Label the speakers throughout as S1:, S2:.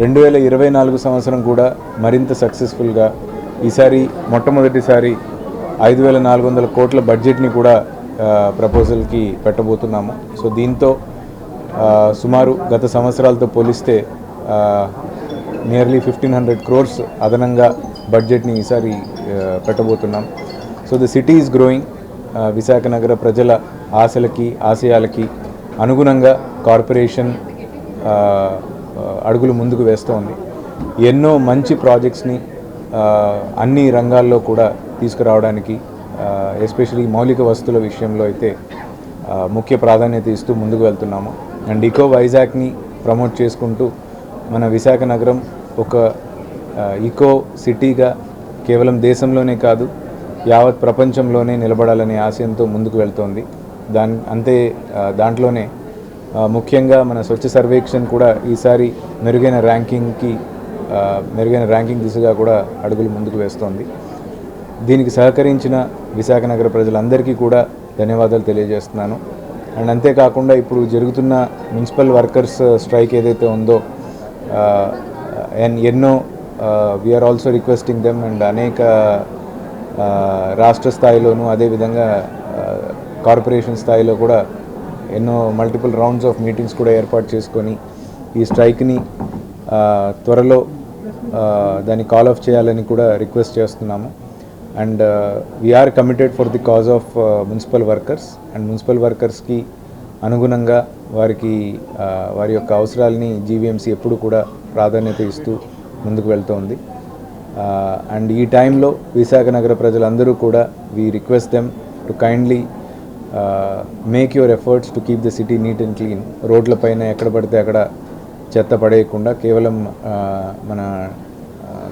S1: 2024 సంవత్సరం కూడా మరింత సక్సెస్ఫుల్గా ఈసారి మొట్టమొదటిసారి 5,400 కోట్ల బడ్జెట్ని కూడా ప్రపోజల్కి పెట్టబోతున్నాము. సో దీంతో సుమారు గత సంవత్సరాలతో పోలిస్తే నియర్లీ 1,500 crores అదనంగా బడ్జెట్ని ఈసారి పెట్టబోతున్నాం. So the city is growing. Visakha నగర ప్రజల ఆశలకి ఆశయాలకి అనుగుణంగా కార్పొరేషన్ అడుగులు ముందుకు వేస్తోంది. ఎన్నో మంచి ప్రాజెక్ట్స్ని అన్ని రంగాల్లో కూడా తీసుకురావడానికి ఎస్పెషలీ మౌలిక వస్తువుల విషయంలో అయితే ముఖ్య ప్రాధాన్యత ఇస్తూ ముందుకు వెళ్తున్నాము. అండ్ ఈకో వైజాగ్ని ప్రమోట్ చేసుకుంటూ మన విశాఖ నగరం ఒక ఈకో సిటీగా కేవలం దేశంలోనే కాదు యావత్ ప్రపంచంలోనే నిలబడాలనే ఆశయంతో ముందుకు వెళ్తోంది. దాంట్లోనే ముఖ్యంగా మన స్వచ్ఛ సర్వేక్షణ్ కూడా ఈసారి మెరుగైన ర్యాంకింగ్ దిశగా కూడా అడుగులు ముందుకు వేస్తోంది. దీనికి సహకరించిన విశాఖ నగర ప్రజలందరికీ కూడా ధన్యవాదాలు తెలియజేస్తున్నాను. అండ్ అంతేకాకుండా ఇప్పుడు జరుగుతున్న మున్సిపల్ వర్కర్స్ స్ట్రైక్ ఏదైతే ఉందో ఎన్నో we are also requesting them and అనేక రాష్ట్ర స్థాయిలోనూ అదేవిధంగా కార్పొరేషన్ స్థాయిలో కూడా ఎన్నో మల్టిపుల్ రౌండ్స్ ఆఫ్ మీటింగ్స్ కూడా ఏర్పాటు చేసుకొని ఈ స్ట్రైక్ని త్వరలో దాన్ని కాల్ ఆఫ్ చేయాలని కూడా రిక్వెస్ట్ చేస్తున్నాము. And we're committed for the cause of municipal workers. And municipal వర్కర్స్కి అనుగుణంగా వారి యొక్క అవసరాలని జీవీఎంసీ ఎప్పుడు కూడా ప్రాధాన్యత ఇస్తూ ముందుకు వెళ్తోంది. అండ్ ఈ టైంలో విశాఖ నగర ప్రజలందరూ కూడా we request them to kindly make your efforts to keep the city neat and clean. రోడ్లపైన ఎక్కడ పడితే అక్కడ చెత్త పడేయకుండా కేవలం మన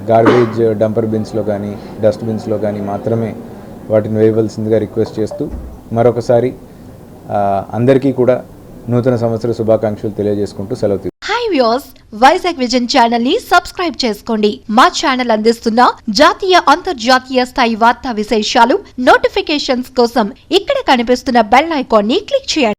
S1: గార్బేజ్ డంపర్ బిన్స్లో కానీ డస్ట్ బిన్స్లో కానీ మాత్రమే వాటిని వేయవలసిందిగా రిక్వెస్ట్ చేస్తూ మరొకసారి అందరికీ కూడా నూతన సంవత్సర శుభాకాంక్షలు తెలియజేసుకుంటూ సెలవు.
S2: Hi viewers, Vizag vision channel ని సబ్స్క్రైబ్ చేసుకోండి. మా ఛానల్ అందిస్తున్న జాతీయ అంతర్జాతీయ స్థాయి వార్తా విశేషాలు నోటిఫికేషన్స్ కోసం ఇక్కడ కనిపిస్తున్న బెల్ ఐకాన్ ని క్లిక్ చేయండి.